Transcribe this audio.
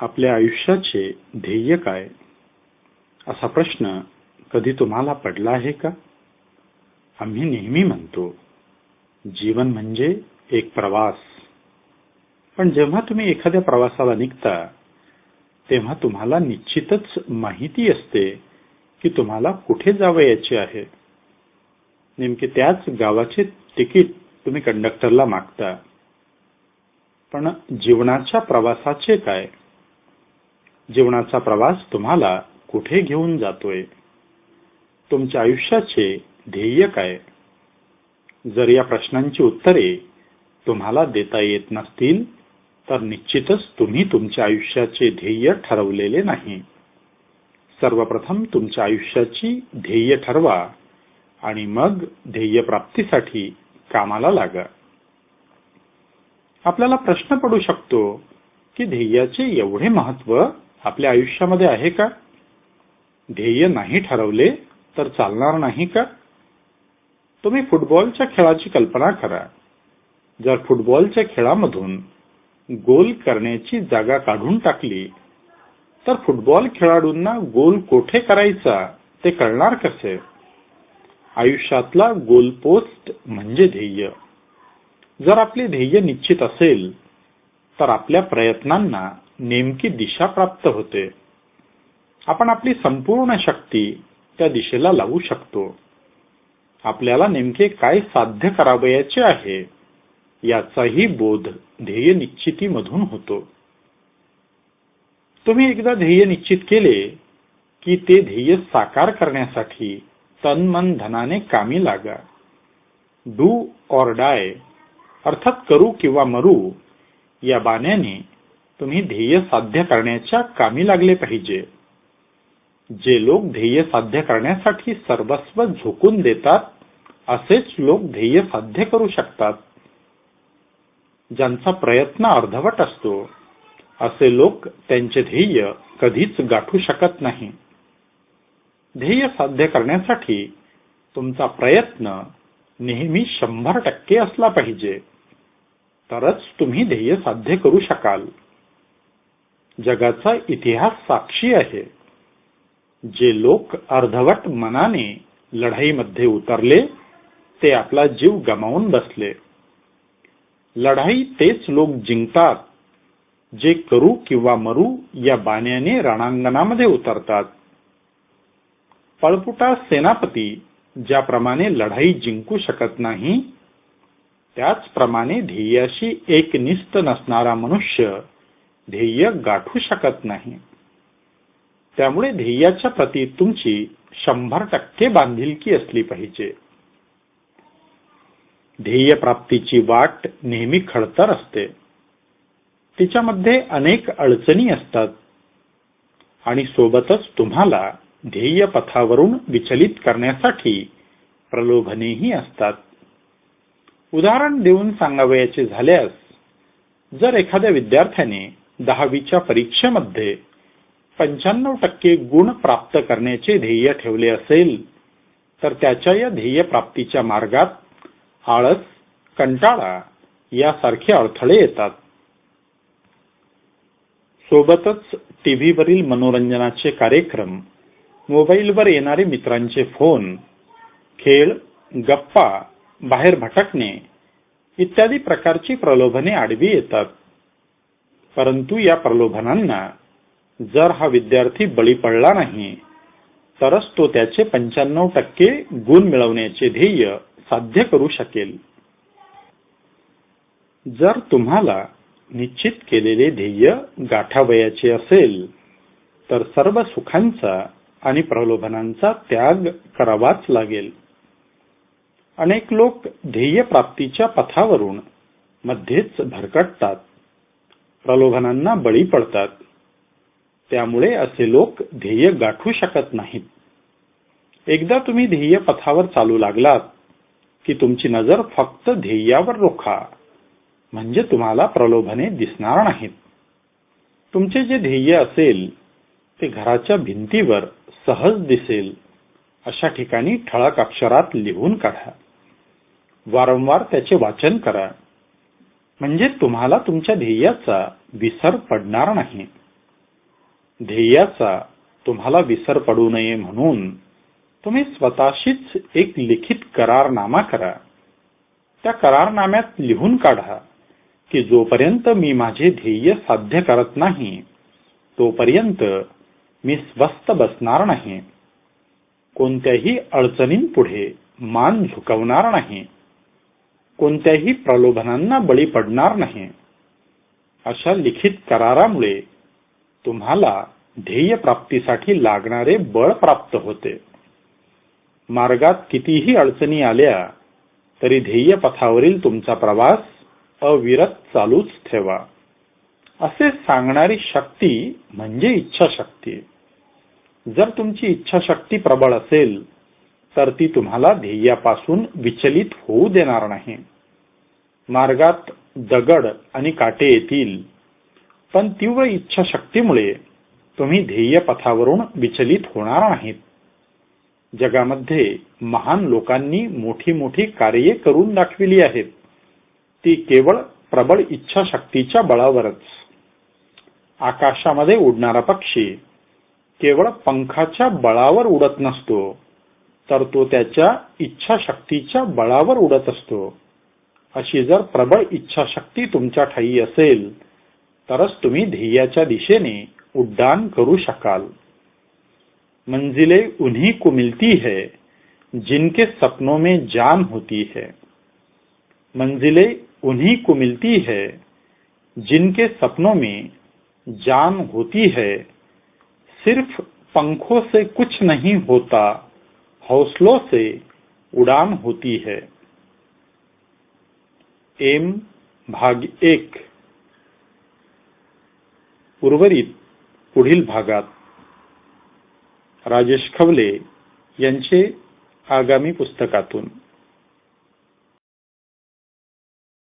आपल्या आयुष्याचे ध्येय काय, असा प्रश्न कधी तुम्हाला पडला आहे का? आम्ही नेहमी म्हणतो जीवन म्हणजे एक प्रवास. पण जेव्हा तुम्ही एखाद्या प्रवासाला निघता तेव्हा तुम्हाला निश्चितच माहिती असते की तुम्हाला कुठे जावयाचे आहे. नेमके त्याच गावाचे तिकीट तुम्ही कंडक्टरला मागता. पण जीवनाच्या प्रवासाचे काय? जीवनाचा प्रवास तुम्हाला कुठे घेऊन जातोय? तुमच्या आयुष्याचे ध्येय काय? जर या प्रश्नांची उत्तरे तुम्हाला देता येत नसतील तर निश्चितच तुम्ही तुमच्या आयुष्याचे ध्येय ठरवलेले नाही. सर्वप्रथम तुमच्या आयुष्याची ध्येय ठरवा आणि मग ध्येय प्राप्तीसाठी कामाला लागा. आपल्याला प्रश्न पडू शकतो की ध्येयाचे एवढे महत्त्व आपल्या आयुष्यामध्ये आहे का? ध्येय नाही ठरवले तर चालणार नाही का? तुम्ही फुटबॉलच्या खेळाची कल्पना करा. जर फुटबॉलच्या खेळामधून गोल करण्याची जागा काढून टाकली तर फुटबॉल खेळाडूंना गोल कोठे करायचा ते कळणार कसे? आयुष्यातला गोल पोस्ट म्हणजे ध्येय. जर आपले ध्येय निश्चित असेल तर आपल्या प्रयत्नांना नेमकी दिशा प्राप्त होते. आपण आपली संपूर्ण शक्ती त्या दिशेला लावू शकतो. आपल्याला नेमके काय साध्य करावयाचे आहे याचाही बोध ध्येय निश्चितीमधून होतो. तुम्ही एकदा ध्येय निश्चित केले की ते ध्येय साकार करण्यासाठी तन मन धनाने कामी लागा. डू ऑर डाय अर्थात करू किंवा मरू या बाण्याने तुम्ही ध्येय साध्य करण्याच्या कामी लागले पाहिजे. जे लोक ध्येय साध्य करण्यासाठी सर्वस्व झोकून देतात असेच लोक ध्येय साध्य करू शकतात. ज्यांचा प्रयत्न अर्धवट असतो असे लोक त्यांचे ध्येय कधीच गाठू शकत नाही. ध्येय साध्य करण्यासाठी तुमचा प्रयत्न नेहमी 100% असला पाहिजे, तरच तुम्ही ध्येय साध्य करू शकाल. जगाचा इतिहास साक्षी आहे. जे लोक अर्धवट मनाने लढाईमध्ये उतरले ते आपला जीव गमावून बसले. लढाई तेच लोक जिंकतात जे करू किंवा मरू या बाण्याने रणांगणामध्ये उतरतात. पळपुटा सेनापती ज्याप्रमाणे लढाई जिंकू शकत नाही त्याचप्रमाणे ध्येयाशी एकनिष्ठ नसणारा मनुष्य ध्येय गाठू शकत नाही. त्यामुळे ध्येयाच्या प्रती तुमची 100% बांधिलकी असली पाहिजे. ध्येय प्राप्तीची वाट नेहमी खडतर असते. तिच्यामध्ये अनेक अडचणी असतात आणि सोबतच तुम्हाला ध्येय पथावरून विचलित करण्यासाठी प्रलोभनेही असतात. उदाहरण देऊन सांगावयाचे झाल्यास, जर एखाद्या विद्यार्थ्याने 10वीच्या परीक्षेमध्ये 95% गुण प्राप्त करण्याचे ध्येय ठेवले असेल तर त्याच्या या ध्येय प्राप्तीच्या मार्गात आळस, कंटाळा यासारखे अडथळे येतात. सोबतच टीव्हीवरील मनोरंजनाचे कार्यक्रम, मोबाईलवर येणारे मित्रांचे फोन, खेळ, गप्पा, बाहेर भटकणे इत्यादी प्रकारची प्रलोभने आडवी येतात. परंतु या प्रलोभनांना जर हा विद्यार्थी बळी पडला नाही तरच तो त्याचे 95% गुण मिळवण्याचे ध्येय साध्य करू शकेल. जर तुम्हाला निश्चित केलेले ध्येय गाठावयाचे असेल तर सर्व सुखांचा आणि प्रलोभनांचा त्याग करावाच लागेल. अनेक लोक ध्येय प्राप्तीच्या पथावरून मध्येच भरकटतात, प्रलोभनांना बळी पडतात. त्यामुळे असे लोक ध्येय गाठू शकत नाहीत. एकदा तुम्ही ध्येय पथावर चालू लागलात की तुमची नजर फक्त ध्येयावर रोखा, म्हणजे तुम्हाला प्रलोभने दिसणार नाहीत. तुमचे जे ध्येय असेल ते घराच्या भिंतीवर सहज दिसेल अशा ठिकाणी ठळक अक्षरात लिहून काढा. वारंवार त्याचे वाचन करा, म्हणजे तुम्हाला तुमच्या ध्येयाचा विसर पडणार नाही. ध्येयाचा तुम्हाला विसर पडू नये म्हणून तुम्ही स्वतःशीच एक लिखित करारनामा करा. त्या करारनाम्यात लिहून काढा की जोपर्यंत मी माझे ध्येय साध्य करत नाही तोपर्यंत मी स्वस्थ बसणार नाही, कोणत्याही अडचणींपुढे मान झुकवणार नाही, कोणत्याही प्रलोभनांना बळी पडणार नाही. अशा लिखित करारामुळे तुम्हाला ध्येय प्राप्तीसाठी लागणारे बळ प्राप्त होते. मार्गात कितीही अडचणी आल्या तरी ध्येय पथावरील तुमचा प्रवास अविरत चालूच ठेवा. असे सांगणारी शक्ती म्हणजे इच्छाशक्ती. जर तुमची इच्छाशक्ती प्रबळ असेल तर ती तुम्हाला ध्येयापासून विचलित होऊ देणार नाही. मार्गात दगड आणि काटे येतील, पण तीव्र इच्छाशक्तीमुळे तुम्ही ध्येय पथावरून विचलित होणार नाहीत. जगामध्ये महान लोकांनी मोठी मोठी कार्ये करून दाखविली आहेत, ती केवळ प्रबळ इच्छाशक्तीच्या बळावरच. आकाशामध्ये उडणारा पक्षी केवळ पंखाच्या बळावर उडत नसतो, तर तो त्याच्या इच्छाशक्तीच्या बळावर उडत असतो. अशी जर प्रबळ इच्छाशक्ती तुमच्या ठायी असेल तरच तुम्ही ध्येयाच्या दिशेने उड्डाण करू शकाल. मंजिलें उन्हीं को मिलती है जिनके सपनों में जान होती है. मंजिलें उन्हीं को मिलती है जिनके सपनों में जान होती है. सिर्फ पंखों से कुछ नहीं होता, हौसलों से उड़ान होती है. एम भाग 1. उर्वरित पुढील भागात. राजेश खवले यांचे आगामी पुस्तकातून.